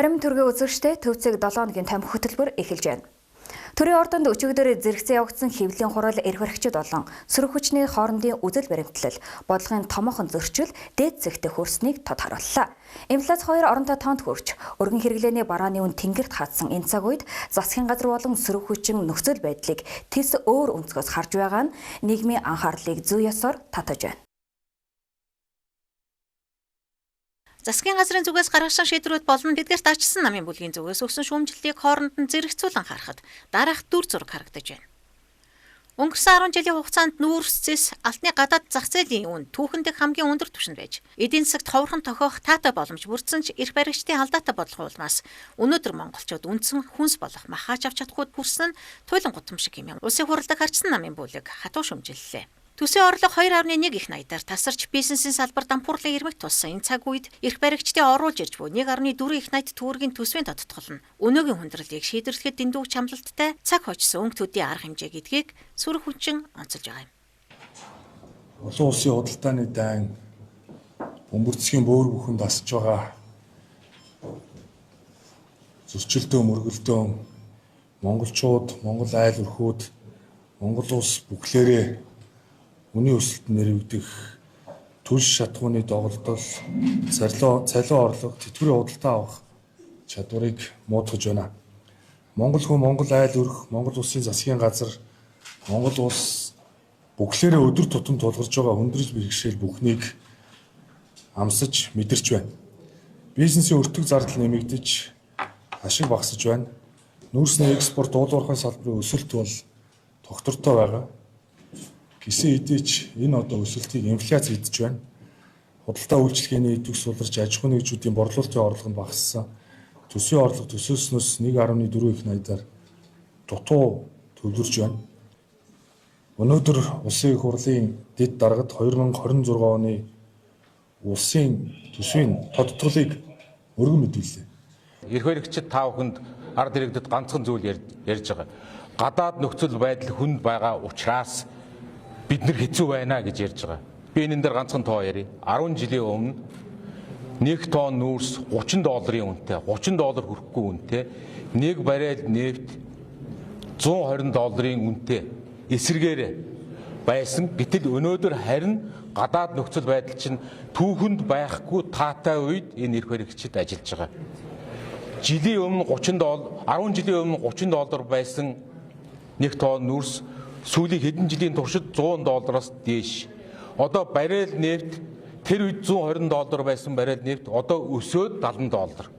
Харин төргийн үзэгчтэй төвцөг 7 хоногийн тамхи хөтөлбөр эхэлж байна. Төрийн ордонд өчигдөр зэрэгцээ явагдсан хэвлэлийн хурал эрх баригчид болон сөрөг хүчний хоорондын үзэл баримтлал, бодлогын томоохон зөрчил дээд зэгтээ хүрснийг тод харууллаа. Инфляц 2 оронтой тоонд хүрч, өргөн хэрэглээний барааны үн тэнгэрт хаацсан энэ цаг үед засгийн газар болон сөрөг хүчин нөхцөл байдлыг тис өөр өнцгөөс харж байгаа нь нийгмийн анхаарлыг зүй ёсоор татаж байна. Засгийн газрын зүгээс гаргасан шийдвэрүүд болон тэдгээрт ачсан намын бүлгийн зүгээс өгсөн шүүмжлэлийг хооронд нь зэрэгцүүлэн харахад дараах дүр зураг харагдаж байна. Өнгөрсөн 10 жилийн хугацаанд нүүрс зэс алтны гадаад зах зээлийн үн түүхэндээ хамгийн өндөр түвшинд байж, эдийн засагт ховорхон тохиох таатай боломж бүрдсэн ч эрх баригчдын алдаатай бодлого улмаас өнөөдөр монголчууд үндсэн хүнс болох махаач авч чадахгүй хүрсэн нь туйлын гутам шиг юм. Улсын хурлыг харьцсан намын бүлэг хатуу шүүмжиллээ. Төсвийн орлого 2.1 их найдаар тасарч бизнесийн салбар дампуурлын ирмэг туссан энэ цаг үед эрх баригчдын оруулж ирж буй 1.4 их найд төгрөгийн төсвийн тодтгол нь өнөөгийн хүндрэлийг шийдвэрлэхэд дэндүү чамлалттай цаг хожсон өнгөтүүдийн арга хэмжээ гэдгийг сөрөг хүчин онцолж байгаа юм. Олон улсын худалдааны дайн бөмбөрцгийн бөөр бүхэнд асж байгаа зөрчилдөөн мөргөлдөөн монголчууд, монгол айл өрхүүд, монгол улс бүхлээрээ үнийн өсөлт нэрвэгдэх түлш шатхууны доголдол, цалин орлого, тэтгэврийн худалдаа авах чадварыг муутгаж байна. Монгол хүн, монгол айл өрх, монгол улсын засгийн газар, монгол улс бүхлээрээ өдөр тутам тулгарч байгаа хүндрэл бэрхшээл бүхнийг амсаж мэдэрч байна. Бизнесийн өртөг зардал нэмэгдэж, ашиг багасж байна. Нүүрсний экспорт уулуурхай салбарын өсөлт бол тогтвортой байгаа. Гэсэн хэдий ч энэ одоо өсөлтийг инфляц идэж байна. Худалдаа үйлчилгээний идэвх суларч аж ахуйн нэгжүүдийн борлуулалтын орлого нь багассан. Төсвийн орлого төсөөснөөс 1.4 их найдаар дутуу төвлөрж байна. Өнөөдөр улсын их хурлын дэд даргад 2026 оны улсын төсвийн тодтголыг өргөн мэдүүллээ. Эрх баригчид та бүхэнд ард иргэдэд ганцхан зүйл ярьж байгаа. Гадаад нөхцөл байдал хүнд байгаа учраас бид нар хэцүү байна гэж ярьж байгаа. Би энэ дээр ганцхан тоо ярив. 10 жилийн өмнө 1 тонн нүүрс $30 үнэтэй, $30 хүрэхгүй үнэтэй, 1 баррел нефть $120 үнэтэй эсэргээр байсан. Гэтэл өнөөдөр харин гадаад нөхцөл байдал чинь түүхэнд байхгүй таатай үед энэ эрх баригчид ажиллаж байгаа. Жилийн өмнө $10 жилийн өмнө $30 байсан 1 тонн нүүрс сүүлийн хэдэн жилийн туршид $100-аас дээш. Одоо баррел нефть тэр үед $120 байсан баррел нефть одоо өсөөд $70.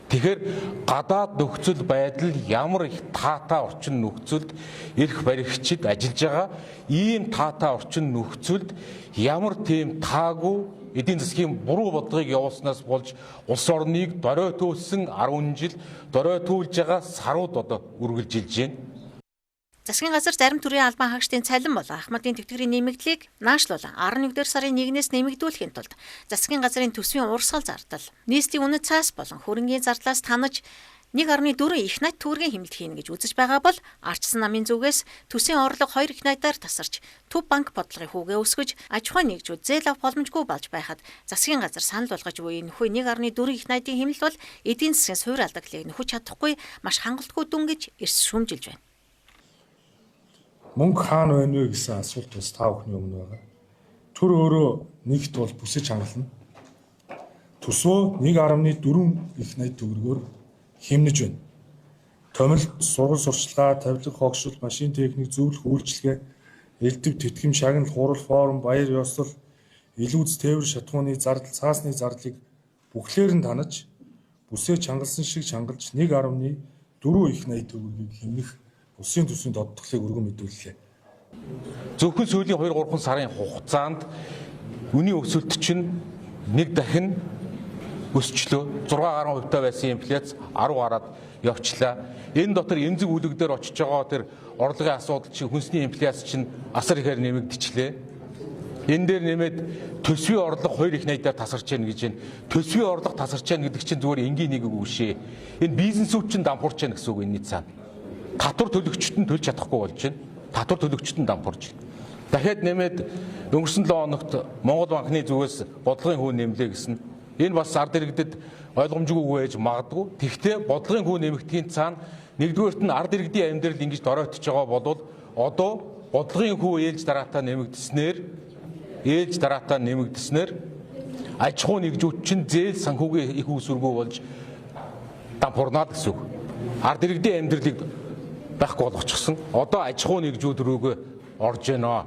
Тэгэхээр гадаад нөхцөл байдал ямар их таатай орчин нөхцөлд эрх баригчид ажиллаж байгаа. Ийм таатай орчин нөхцөлд ямар тийм таагүй эдийн засгийн буруу бодлогыг явуулснаас болж улс орныг доройтуулсан 10 жил доройтуулж байгаа сарууд одоо үргэлжилж байна. Засгийн газар зарим төрлийн албан хаагчдын цалин болон ахмадын тэтгэврийн нэмэгдлийг наашлуулан 11-р сарын 1-ээс нэмэгдүүлэхийн тулд засгийн газрын төсвийн урсгал зардал, нийслэлийн үнэт цаас болон хөрөнгийн зардлаас танаж 1.4 их найд төгрөгийн хэмнэлт хийнэ гэж үзэж байгаа бол арчсан намын зүгээс төсвийн орлого 2 их найдаар тасарч төв банк бодлогын хүүгээ өсгөж аж ахуйн нэгжүүд зээл авах боломжгүй болж байхад засгийн газар санал болгож буй нөхөй 1.4 их найдын хэмнэлт бол эдийн засгийн суурь алдагдлыг нөхөж чадахгүй маш хангалтгүй дүн гэж эрс шүүмжилж байна. Мөнгө хаана байна вэ гэсэн асуулт бас та бүхний өмнө байгаа. Төр өөрөө нэгт бол бүсэж хангална. Төсвөө 1.4 их найд төгрөгөөр хэмнэж байна. Томилт, сургууль сурчлагаа, тавилга, хогшил, машин техник, зөвлөх үйлчилгээ, элдв тэтгэм, шагнал, хурал, форум, баяр ёслол, илүүц, тээвэр, шатхууны зардал, цаасны зардлыг бүхлээр нь танаж, бүсэж хангалсан шиг хангалж 1.4 их найд төгрөгийг хэмнэх улсын төсвийн тодтголыг өргөн мэдүүллээ. Зөвхөн сүүлийн 2-3 сарын хугацаанд үнийн өсөлт чинь нэг дахин өсчлөө. 6% байсан инфляц 10 гараад явчлаа. Энэ дотор эмзэг үлэг дээр очиж байгаа тэр орлогын асуудал чинь хүнсний инфляц чинь асар ихээр нэмэгдчихлээ. Энэ дээр нэмээд төсвийн орлого 2 их найдаар тасарч яана гэж байна. Төсвийн орлого тасарч яана гэдэг чинь зүгээр энгийн нэг үг шээ. Энэ бизнесүүд чинь дампуурч яана гэсэн үг энэний цаана. Татвар төлөгчд нь төлж чадахгүй болж байна. Татвар төлөгчд нь дампуурж байна. Дахиад нэмээд өнгөрсөн 7 хоногт Монгол банкны зүгээс бодлогын хүү нэмлээ гэсэн Энэ бас ард иргэдэд ойлгомжгүй байж магадгүй. Тэгвэл бодлогын хүү нэмэгдэхийн цаана нэгдүгээрт нь ард иргэдийн амьдрал ингэж доройтож байгаа бол одоо бодлогын хүү ээлж дараатаа нэмэгдэснээр аж ахуй нэгжүүд чинь зээл санхүүгийн их үүсвэргүй болж дампуурнаад гэсэн үг. Ард иргэдийн амьдралыг байхгүй болгочихсон. Одоо аж ахуй нэгжүүд рүүгээ орж байна.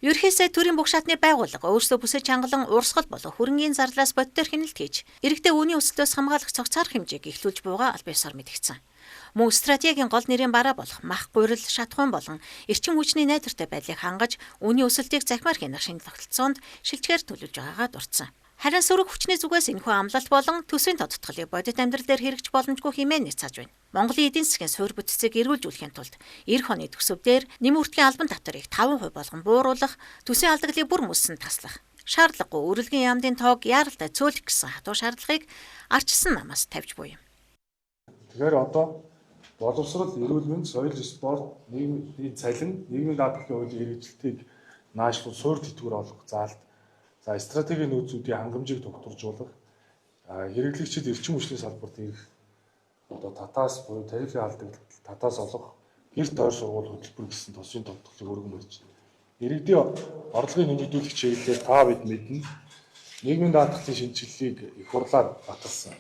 Ерөнхий сайд төрийн бүх шатны байгууллага өөрсдөө бүсэж хангалан урсгал болон хөрөнгийн зарлаас боддоор хяналт хийж иргэдэд үүний өсөлтөөс хамгаалах цогцоор хэмжээг эхлүүлж буйгаа аль биесээр мэдгдсэн. Мөн стратегийн гол нэрийн бараа болох мах гурил шатхуун болон эрчим хүчний найдвартай байдлыг хангаж үүний өсөлтийг захимаар хянах шинэ тогтолцоонд шилжгээр төлөвлөж байгаагаа дурдсан. Харин сөрөг хүчний зүгээс энэхүү амлалт болон төсвийн тодтголыг бодит амьдрал дээр хэрэгж боломжгүй хэмээн нэцааж байна. Монголын эдийн засгийн суурь бүтцийг эргүүлжүүлэхийн тулд эх оны төсөвдөр нэмүртгийн албан татварыг 5% болгон бууруулах, төсвийн алдаглыг бүр мөсөн таслах, шаардлагагүй үрэлгийн яамдын тоог яаралтай цөөлөх гэсэн хатуу шаардлагыг ардчилсан намаас тавьж буй юм. Тэгэхээр одоо боловсрол, эрүүл мэнд, соёл, спорт, нийгмийн цалин, нийгмийн даатгалын хуулийн хэрэгжилтийг наашлуул суурь тэтгэвэр олох заалт, за стратегийн нөөцүүдийн хангамжийг тогтворжуулах, хэрэглэгчид эрчим хүчний салбарт ирэх одоо татаас буюу тарифын алдагдлыг татаас олох, гэрт ойр сургууль хөтөлбөр гэсэн төсвийн тогтолцоог өргөн барьж байна. Иргэдийн орлогыг нэмэгдүүлэх чиглэлээр та бид мэднэ. Нийгмийн даатгалын шинжилгээг их хурлаар баталсан.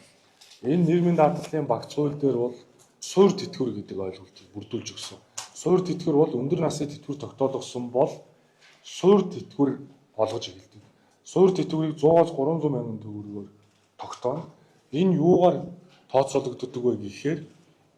Энэ нийгмийн даатгалын багц хууль дээр бол суурь тэтгэвэр гэдэг ойлголтыг бүрдүүлж өгсөн. Суурь тэтгэвэр бол өндөр насны тэтгэвэр тогтоолгосон бол суурь тэтгэвэр болгож эхэлдэг. Суурь тэтгэврийг 100-аас 300 мянган төгрөгөөр тогтооно. Энэ юугаар тооцоологддог вэ гэхээр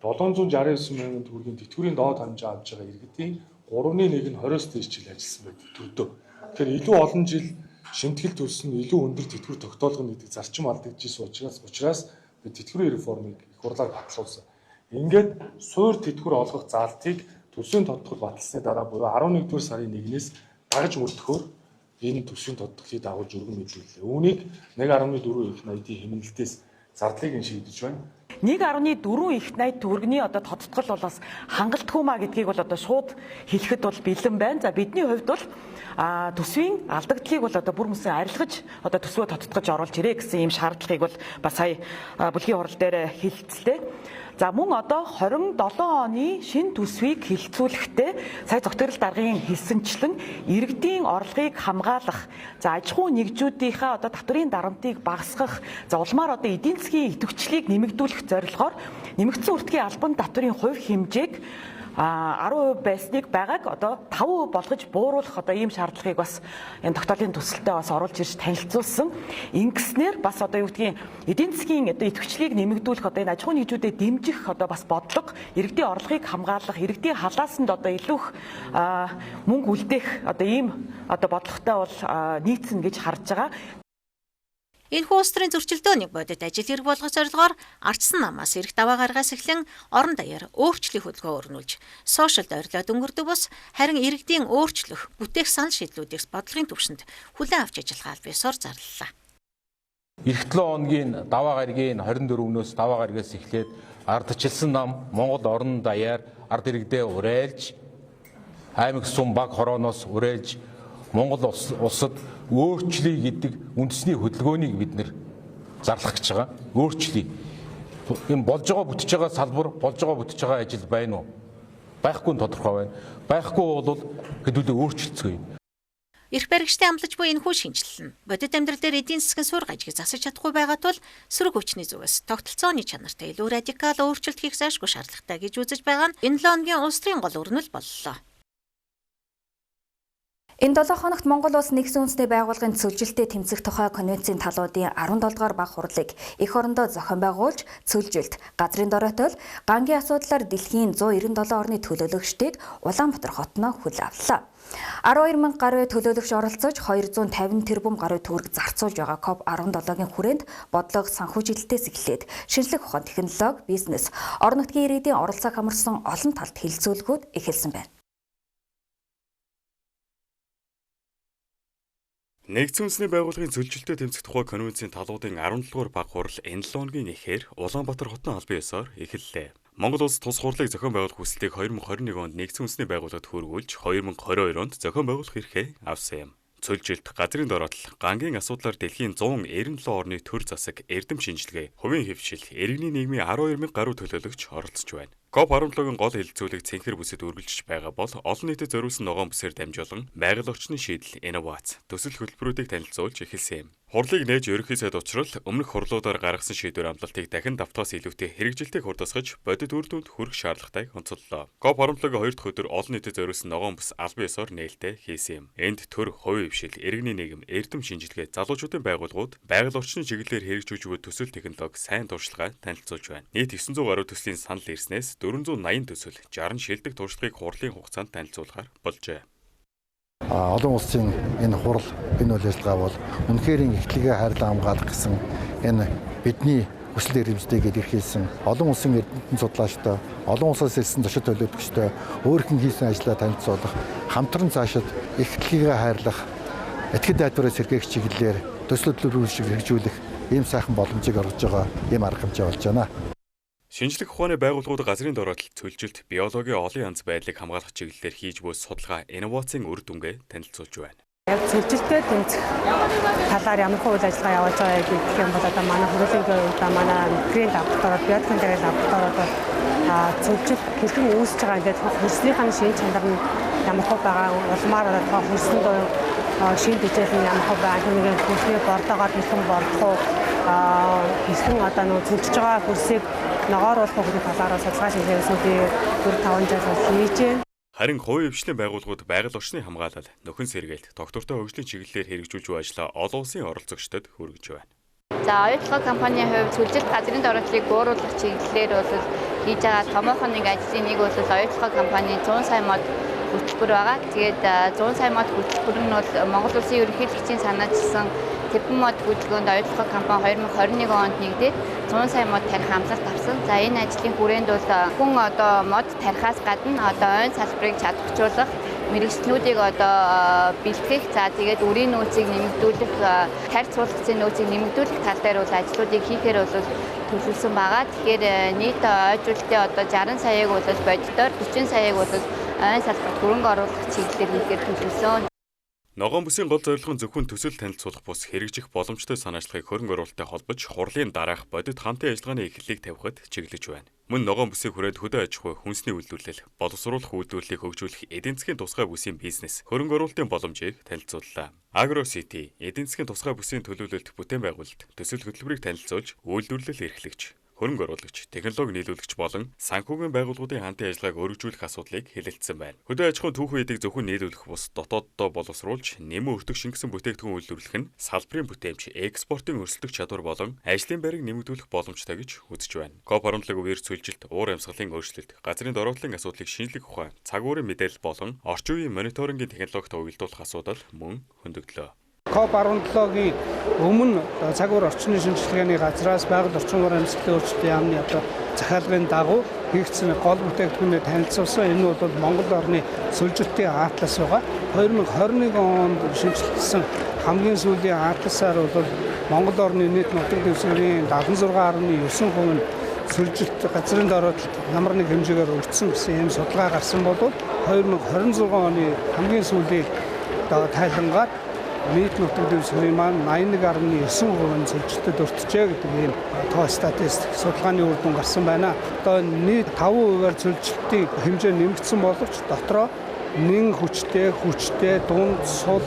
769 мянган төгрөгийн тэтгэврийн доод хэмжээ авч байгаа иргэдийн 3.1 нь 20-с дээш жил ажилласан байдаг төрдөө. Тэгэхээр илүү олон жил шимтгэл төлсөн илүү өндөр тэтгэвэр тогтоолгоно гэдэг зарчим алдагдчихсан учраас бид тэтгэврийн реформыг их хурлаар батлуулсан. Ингээд суурь тэтгэвэр олгох заалтыг төсвийн тодтгол баталсны дараа буюу 11-р сарын 1-ээс дагаж мөрдөхөөр энэ төсвийн тодтголыг дагуулж өргөн мэдүүллээ. Үүнийг 1.4 их найдын хэмнэлтээс зардлыг шийдэж байна. 1.4 их найд төгрөгийн одоо тодтгол бол бас хангалтгүй маа гэдгийг бол одоо шууд хэлэхэд бол бэлэн байна. За бидний хувьд бол төсвийн алдагдлыг бол одоо бүр мөсөн арилгаж одоо төсвөө тодтгож оруулж ирээ гэсэн ийм шаардлагыг бол бас сая бүлгийн хурал дээр хэлэлцлээ. За мөн одоо 27 оны шинэ төсвийг хэлэлцүүлэхдээ сая зохицуулалт даргын хэлсэнчлэн иргэдийн орлогыг хамгаалах, за аж ахуй нэгжүүдийнхээ одоо татврын дарамтыг багасгах, за улмаар одоо эдийн засгийн идэвхжлийг нэмэгдүүлэх зорилгоор нэмэгдсэн үртгийн албан татврын хувь хэмжээг 10% байсныг байгааг одоо 5% болгож бууруулах одоо ийм шаардлагыг бас энэ тогтоолын төсөлтөд бас оруулж ирж танилцуулсан. Ингэснээр бас одоо юу гэдгийг эдийн засгийн одоо идэвхжлийг нэмэгдүүлэх одоо энэ аж ахуй нэгжүүдэд дэмжих одоо бас бодлого, иргэдийн орлогыг хамгаалах, иргэдийн халаасанд одоо илүү их мөнгө үлдээх одоо ийм одоо бодлоготой бол нийцнэ гэж харж байгаа. Энэхүү улс төрийн зөрчилдөөнийг бодит ажил хэрэг болгох зорилгоор ардсан намаас эрх даваа гаргаас эхлэн орон даяар өөрчлөлт хөдөлгөөн өрнүүлж, сошиалд ойрлоод өнгөрдөг бус харин иргэдийн өөрчлөх, бүтээх санал шийдлүүдээс бодлогын түвшинд хүлээн авч ажиллах аль биесээр зарлалаа. Эх 7 хоногийн даваа гарагийн 24-өөс даваа гарагаас эхлээд ардчилсан нам Монгол орон даяар ард иргэдээ уриалж, аймаг сум баг хорооноос уриалж Монгол улсад өөрчлөе гэдэг үндэсний хөдөлгөөнийг бид нэр зарлах гэж байгаа. Өөрчлөе. Энэ болж байгаа бүтэж байгаа салбар, болж байгаа бүтэж байгаа ажил байна уу? Байхгүй нь тодорхой байна. Байхгүй бол хэдүүлээ өөрчлөлцгөө. Эрх баригчдын амлаж буй энэхүү шинжилэл нь бодит амьдрал дээр эдийн засгийн суурь гажгийг засаж чадахгүй байгаа тул сөрөг хүчний зүгээс тогтолцооны чанартай илүү радикал өөрчлөлт хийх заашгүй шаардлагатай гэж үзэж байгаа нь энэ 7 хоногийн улс төрийн гол өрнөл боллоо. Энэ 7 хоногт Монгол улс нэгдсэн үндэсний байгууллагын цөлжилтөд тэмцэх тухай конвенцийн талуудын 17 дугаар баг хурлыг эх орондоо зохион байгуулж, цөлжилт, газрын доройтол, гангийн асуудлаар дэлхийн 197 орны төлөөлөгчдийг Улаанбаатар хотноо хүл авлаа. 12,000 гаруй төлөөлөгч оролцож 250 тэрбум гаруй төгрөг зарцуулж байгаа COP17-гийн хүрээнд бодлого санхүүжилтээс эхлээд шинжлэх ухаан технологи, бизнес, орон нутгийн иргэдийн оролцоог хамарсан олон талт хэлэлцүүлгүүд эхэлсэн байна. Нэгдсэн үндэсний байгууллагын цөлжилтөд тэмцэх тухай конвенцийн талуудын 17 дугаар баг хурал энэ 7 хоногийн эхээр Улаанбаатар хотын албан ёсоор эхэллээ. Монгол улс тус хурлыг зохион байгуулах хүслийг 2021 онд нэгдсэн үндэсний байгууллагад хөрвүүлж 2022 онд зохион байгуулах эрхээ авсан юм. цөлжилт, газрын дороотл, гангийн асуудлаар дэлхийн 197 орны төр засаг, эрдэм шинжилгээ, хувийн хэвшил, иргэний нийгмийн 12,000 гаруй төлөөлөгч оролцож байна. COP17-гийн гол хэлэлцүүлэг цэнхэр бүсэд үргэлжилж байгаа бол олон нийтэд зориулсан ногоон бүсээр дамжуулан байгаль орчны шийдэл, инновац, төсөл хөтөлбөрүүдийг танилцуулж эхэлсэн юм. Хурлыг нээж ерөнхий сайд учрал өмнөх хурлуудаар гаргасан шийдвэр амлалтыг дахин давтахаас илүүтэй хэрэгжилтийг хурдасгаж бодит үр дүнд хүрэх шаардлагатайг онцоллоо. COP17-гийн 2 дахь өдөр олон нийтэд зориулсан ногоон бүс албан ёсоор нээлттэй хийсэн юм. Энд төр, хувийн хвшил, иргэний нийгэм, эрдэм шинжилгээ, залуучуудын байгууллагууд байгаль орчны чиглэлээр хэрэгжүүлж буй төсөл технологи сайн туршлагаа танилцуулж байна. Нийт 900 гаруй төслийн санал ирснээс 480 төсөл 60 шилдэг туршлагыг хурлын хугацаанд танилцуулахаар болжээ. Олон улсын энэ хурал, энэ үйл ажиллагаа бол үнэхээр эхлэгээ хайрлан хамгаалах гэсэн энэ бидний хүсэл эрмэлзлийг илэрхийлсэн олон улсын эрдэмтэн судлаачтай, олон улсаас ирсэн зочид төлөөлөгчтэй өөрхөн хийсэн ажлаа танилцуулах, хамтран цаашид эхлэгээ хайрлах, этгээд дайдвараа сэргээх чиглэлээр төсөл хөтөлбөрийг хэрэгжүүлэх ийм сайхан боломжийг олгож байгаа ийм арга хэмжээ болж байна. Шинжлэх ухааны байгууллагууд газрын дороотл, цөлжилт, биологийн олон янз байдлыг хамгаалах чиглэлээр хийж буй судалгаа, инновацийн үр дүнгээ танилцуулж байна. Яг цөлжилттэй тэмцэх талаар ямар үйл ажиллагаа явуулж байгаа гэх юм бол одоо манай хөрөлөгийн удаа манай грин лабораторид, биотехнологийн лабораторид бол цөлжилт хэрхэн үүсэж байгаа ингээд хөрснийхээ шинж чанар нь ямар хөө байгаа улмаар одоо хөрсөнд шин дэжэл нь ямар хөө байгаа нэг хөрсний бордоогоор хэлхэн бордох уу хэлхэн одоо нөө цөлжиж байгаа хөрсийг ногооруулах гэдэг талаараа судалгаа хийсэн би 4-5 жил хийж байна. Харин хувийн хвшлийн байгууллагууд байгаль орчны хамгаалал, нөхөн сэргээлт, доктортой хөгжлийн чиглэлээр хэрэгжүүлж буй ажлаа олон улсын оролцогчдод хүргэж байна. За оюутлага компанийн хувьд цөлжилт газрын дороотлыг бууруулах чиглэлээр бол хийж байгаа томоохон нэг ажлын нэг бол оюутлага компанийн 100 сая мод хөтөлбөр байгаа. Тэгээд 100 сая мод хөтөлбөр нь бол Монгол улсын ерөнхийлөгчийн санаачилсан Тэпэн мод хөдөлгөөнд оюутлага компани 2021 онд нэгдээд 100 сая мод тарих амлалт авсан. За энэ ажлын хүрээнд бол хүн одоо мод тарихаас гадна одоо ойн салбарыг чадваржуулах, мэрэгчлүүдийг одоо бэлтгэх, за тэгээд үрийн нөөцийг нэмэгдүүлэх, тарь цуулгацын нөөцийг нэмэгдүүлэх тал дээр бол ажлуудыг хийхээр бол төлөвлөсөн байгаа. Тэгэхээр нийт ойжуулалтын одоо 60 саяыг бол бодитоор 40 саяыг бол ойн салбарт хөрөнгө оруулах чиглэлээр хийхээр төлөвлөсөн. Ногоон бүсийн гол зорилго нь зөвхөн төсөл танилцуулах бус хэрэгжих боломжтой санаачлагыг хөрөнгө оруулалттай холбож хурлын дараах бодит хамтын ажиллагааны эхлэлийг тавихад чиглэж байна. Мөн ногоон бүсийг хүрээд хөдөө аж ахуй, хүнсний үйлдвэрлэл, боловсруулах үйлдвэрлэлийг хөгжүүлэх эдийн засгийн тусгай бүсийн бизнес, хөрөнгө оруулалтын боломжийг танилцууллаа. Агросити, эдийн засгийн тусгай бүсийн төлөвлөлт, бүтээн байгуулалт, төсөл хөтөлбөрийг танилцуулж, үйлдвэрлэл эрхлэгч, хөрөнгө оруулагч, технологи нийлүүлэгч болон санхүүгийн байгууллагуудын хамтын ажиллагааг өргөжүүлэх асуудлыг хэлэлцсэн байна. Хөдөө аж ахуйн түүхэн эдийг зөвхөн нийлүүлэх бус дотооддоо боловсруулж, нэмэн өртөг шингэсэн бүтээгдэхүүн үйлдвэрлэх нь салбарын бүтээмж, экспортын өрсөлдөх чадвар болон ажлын байрыг нэмэгдүүлэх боломжтой гэж үзэж байна. COP17 үеэр цөлжилт, уур амьсгалын өөрчлөлт, газрын дороотлын асуудлыг шинжлэх ухаан, цаг уурын мэдээлэл болон орчин үеийн мониторингийн технологитой уялдуулах асуудал мөн хөндөгдлөө. COP17-гийн өмнө цаг уur орчны шинжилгээний газраас байгаль орчин уур амьсгалын өөрчлөлтийн яамны захиалгын дагуу хийгдсэн гол бүтээгдэхүүнээ танилцуулсан. Энэ бол Монгол орны цөлжилтийн атлас байгаа. 2021 онд шинжилсэн хамгийн сүүлийн атласаар бол Монгол орны нийт нутаг дэвсгэрийн 76.9% нь цөлжилт газрын дороотлолд ямар нэг хэмжээгээр өртсөн гэсэн ийм судалгаа гарсан бол 2026 оны хамгийн сүүлийн тайлангаар нийт нутаг дэвсгэрийн маань 81.9% нь цөлжилтэд өртжээ гэдэг ийм тоо статистик судалгааны үр дүн гарсан байна. Одоо нийт 5%-аар цөлжилтийн хэмжээ нэмэгдсэн боловч дотроо нэн хүчтэй, дунд, сул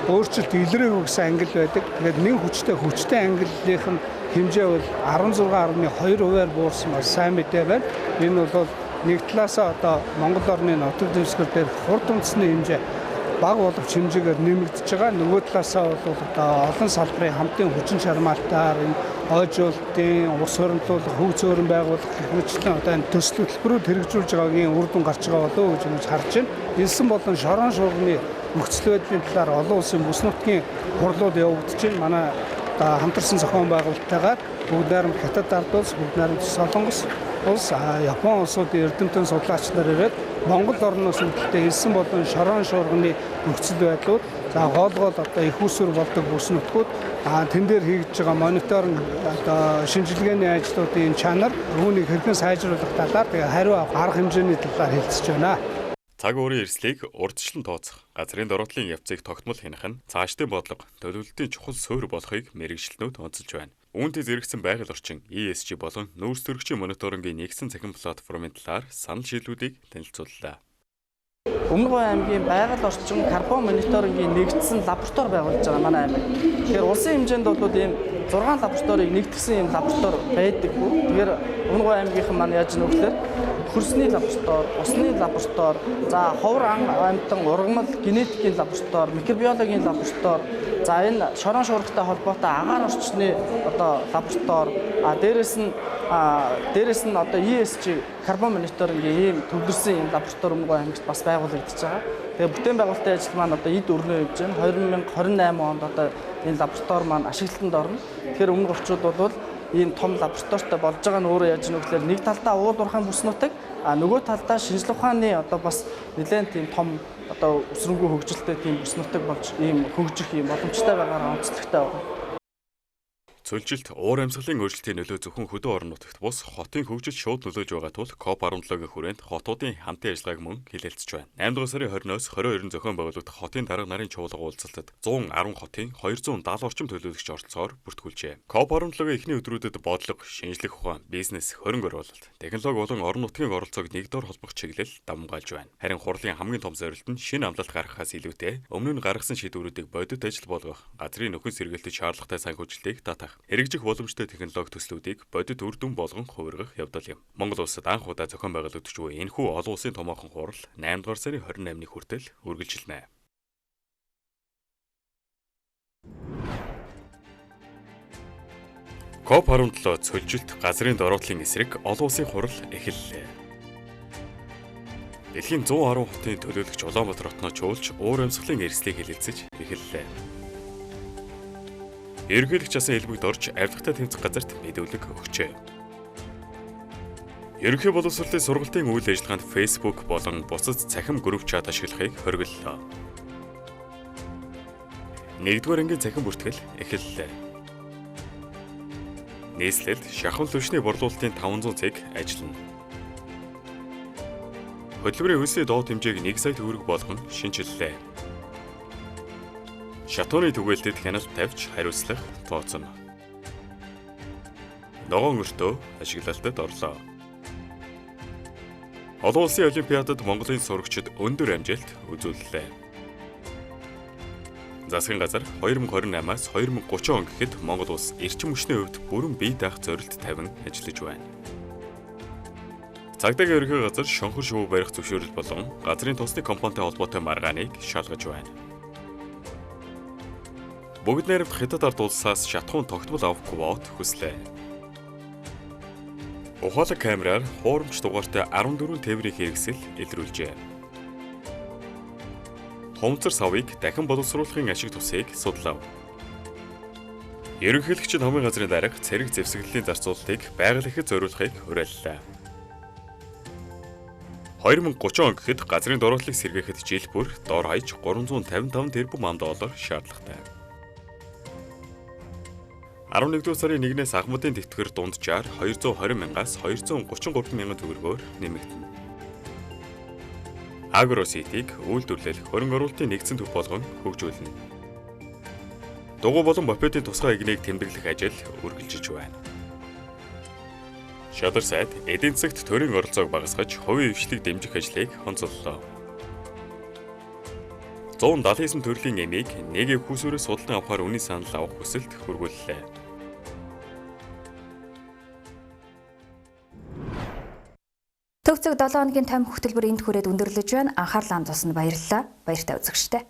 өөрчлөлт илрээгүй гэсэн англи байдаг. Тэгээд нэн хүчтэй ангиллийнх нь хэмжээ бол 16.2%-аар буурсан бас сайн мэдээ байна. Энэ бол нэг талаасаа одоо Монгол орны нутаг дэвсгэр дээр хурд үндэсний хэмжээ баг боловч хэмжээгээр нэмэгдэж байгаа. Нөгөө талаасаа бол одоо олон салбарын хамтын хүчин чармаалтаар энэ ойжуулалтын, ус хуримтлуулах, хөв зөөрөн байгуулах гэх мэтлэн одоо энэ төсөл хөтөлбөрүүд хэрэгжүүлж байгаагийн үр дүн гарч байгаа болов уу гэж харж байна. Элсэн болон шорон шуурганы нөхцөл байдлын талаар олон улсын бүс нутгийн хурлууд явагдаж байна. Манай хамтарсан зохион байгуулалттайгаар бүгд найрамд Хятад ард улс, бүгд найрамд Солонгос улс, Япон улсуудын эрдэмтэн судлаач нар ирээд Монгол орноос үүдэлтэй элсэн болон шорон шуурганы нөхцөл байдлууд, за гол одоо их усүр болдог бүс нутгууд тэн дээр хийгдэж байгаа мониторинг одоо шинжилгээний ажлуудын чанар үүнийг хэрхэн сайжруулах талаар тэгээ хариу авах арга хэмжээний талаар хэлцэж байна. Цаг уурын эрсдлийг урьдчилан тооцох, газрын дороотлын явцыг тогтмол хянах нь цаашдын бодлого, төлөвлөлтийн чухал суурь болохыг мэргэжилтнүүд онцолж байна. Үүнтэй зэрэгцэн байгаль орчин ESG болон нүүрс төрөгчийн мониторингийн нэгдсэн цахим платформын талаар санал шийдлүүдийг танилцууллаа. Өмнөговь аймгийн байгаль орчин карбон мониторингийн нэгдсэн лаборатори байгуулж байгаа манай аймаг. Тэгэхээр улсын хэмжээнд бол ийм 6 лабораторийг нэгтгэсэн ийм лаборатори байдаггүй. Тэгэхээр Өмнөговь аймгийнхан маань яаж нөхлөөр хөрсний лаборатори, усны лаборатори, за ховор ан амьтан ургамал генетикийн лаборатори, микробиологийн лаборатори, за энэ шорон шуургатай холбоотой агаар орчны лаборатори, дээрэс нь ESG карбон мониторингийн ийм төвлөрсөн ийм лаборатори Өмнөговь аймагт бас байгуулагдаж байгаа. Тэгээ бүтээн байгуулалтын ажил маань эд өрнөө явж байна. 2028 онд энэ лаборатори маань ашиглалтанд орно. Тэгэхээр өмнөгчүүд бол ийм том лабораторитой болж байгаа нь өөрөө яаж нөхлөөр нэг талдаа уул уурхайн бүс нутаг, нөгөө талдаа шинжлэх ухааны бас нэлээд тийм том өсрөнгөө хөгжилтэй тийм бүс нутаг болж ийм хөгжих ийм боломжтой байгаараа онцлогтой байна. Цөлжилт уур амьсгалын өөрчлөлтийн нөлөө зөвхөн хөдөө орон нутагт бус хотын хөгжилд шууд нөлөөж байгаа тул COP17-гийн хүрээнд хотуудын хамтын ажиллагааг мөн хилэлцэж байна. 8 дугаар сарын 20-оос 22-нд зохион байгуулагдах хотын дарга нарын чуулга уулзалтад 110 хотын 270 орчим төлөөлөгч оролцоогоор бүртгүүлжээ. COP17-гийн эхний өдрүүдэд бодлого, шинжлэх ухаан, бизнес, хөрөнгө оруулалт, технологи болон орон нутгийн оролцоог нэгдүгээр холбох чиглэл давмгаалж байна. Харин хурлын хамгийн том зорилт нь шинэ амлалт гаргахаас илүүтэй өмнө нь гаргасан шийдвэрүүдийг бодит ажил болгох, газрын нөхөн сэргээлтэд шаардлагатай санхүүжилтийг татах, хэрэгжих боломжтой технологи төслүүдийг бодит үр дүн болгон хувиргах явдал юм. Монгол улсад анх удаа зохион байгуулагдж буй энэхүү олон улсын томоохон хурал 8 дугаар сарын 28-ны хүртэл үргэлжилнэ. COP17 цөлжилт газрын дороотлын эсрэг олон улсын хурал эхэллээ. Дэлхийн 110 хотын төлөөлөгч Улаанбаатар хотноо чуулж уур амьсгалын эрсдлийг хэлэлцэж эхэллээ. Ерөнхийлөгч асан хэлбэгт орж авилгатай тэмцэх газарт мэдүүлэг өгчээ. Ерөнхий боловсролын сургалтын үйл ажиллагаанд Facebook болон бусад цахим групп чат ашиглахыг хориглолоо. 1-р ангийн цахим бүртгэл эхэллээ. Нийслэлд шахам түвшний борлуулалтын 500 цэг ажиллана. Хөтөлбөрийн хөлсний доод хэмжээг 1 сая төгрөг болгон шинжиллээ. Шатууны түгээлтэд хяналт тавьж хариуцлах тооцно. Ногоон өртөө ашиглалтад орлоо. Олон улсын олимпиадад Монголын сурагчид өндөр амжилт үзүүллээ. Засгийн газар 2028-аас 2030 он гэхэд Монгол улс эрчим хүчний хувьд бүрэн бие даах зорилт тавин ажиллаж байна. Цагдаагийн ерөнхий газар шонхор шувуу барих зөвшөөрөл болон газрын тосны компанитай холбоотой маргааныг шалгаж байна. Бүгд найрамд хятад ард улсаас шатхуун тогтмол авах квот хүслээ. Ухаалаг камераар хуурамч дугаартай 14 тээврийн хэрэгсэл илрүүлжээ. Хомцор савыг дахин боловсруулахын ашиг тусыг судлав. Ерөнхийлөгчид хамгийн газрын дарга цэрэг зэвсэглэлийн зарцуулалтыг байгаль ихэд зориулахыг уриаллаа. 2030 он гэхэд газрын дороотлыг сэргээхэд жил бүр дор хаяж 355 тэрбум $, шаардлагатай. 11-р сарын 1-ээс агмуудын тэтгэр дунджаар 220 мянгаас 233 мянган төгрөгөөр нэмэгдэнэ. Агроситийг үйлдвэрлэл, хөрөнгө оруулалтын нэгдсэн төв болгон хөгжүүлнэ. Дугуй болон мопедийн тусгай игнийг тэмдэглэх ажил үргэлжилж байна. Шадар сайд эдийн засагт төрийн оролцоог багасгаж, хувийн эвшлийг дэмжих ажлыг онцоллоо. 179 төрлийн эмийг нэг хүүсвэрээс судалдан авахар үнийн санал авах хүсэлт хүргүүллээ. Төвцөг 7 хоногийн тайм хөтөлбөр энд хүрээд өндөрлөж байна. Анхаарлаа хандуулсанд баярлалаа. Баяртай үзэгчдээ.